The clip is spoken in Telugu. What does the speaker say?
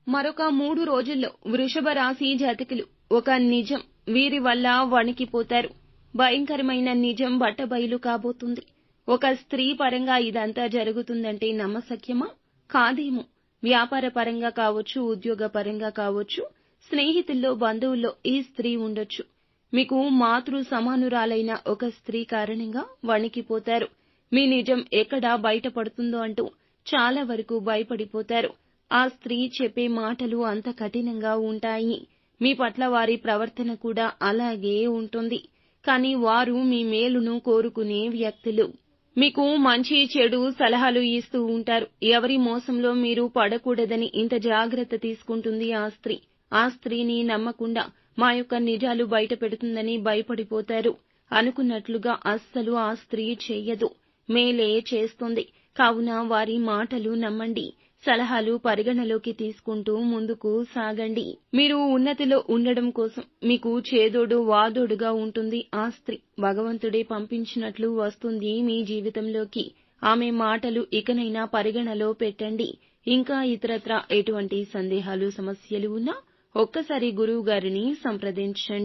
మరొక 3 రోజుల్లో వృషభ రాశి జాతకులు ఒక నిజం వీరి వల్ల వణికిపోతారు. భయంకరమైన నిజం బట్టబయలు కాబోతుంది. ఒక స్త్రీ పరంగా ఇదంతా జరుగుతుందంటే నమ్మశక్యమా? కాదేమో. వ్యాపార పరంగా కావచ్చు, ఉద్యోగ పరంగా కావచ్చు, స్నేహితుల్లో, బంధువుల్లో ఈ స్త్రీ ఉండొచ్చు. మీకు మాతృ సమానురాలైన ఒక స్త్రీ కారణంగా వణికిపోతారు. మీ నిజం ఎక్కడ బయటపడుతుందో అంటూ చాలా వరకు భయపడిపోతారు. ఆ స్త్రీ చెప్పే మాటలు అంత కఠినంగా ఉంటాయి. మీ పట్ల వారి ప్రవర్తన కూడా అలాగే ఉంటుంది. కానీ వారు మీ మేలును కోరుకునే వ్యక్తులు. మీకు మంచి చెడు సలహాలు ఇస్తూ ఉంటారు. ఎవరి మోసంలో మీరు పడకూడదని ఇంత జాగ్రత్త తీసుకుంటుంది ఆ స్త్రీ. ఆ స్త్రీని నమ్మకుండా మా యొక్క నిజాలు బయట పెడుతుందని భయపడిపోతారు. అనుకున్నట్లుగా అస్సలు ఆ స్త్రీ చెయ్యదు. మేలే చేస్తుంది. కావున వారి మాటలు నమ్మండి. సలహాలు పరిగణలోకి తీసుకుంటూ ముందుకు సాగండి. మీరు ఉన్నతిలో ఉండడం కోసం మీకు చేదోడు వాదోడుగా ఉంటుంది ఆ స్త్రీ. భగవంతుడే పంపించినట్లు వస్తుంది మీ జీవితంలోకి. ఆమె మాటలు ఇకనైనా పరిగణలో పెట్టండి. ఇంకా ఇతరత్రా ఎటువంటి సందేహాలు సమస్యలు ఉన్నా ఒక్కసారి గురువు గారిని సంప్రదించండి.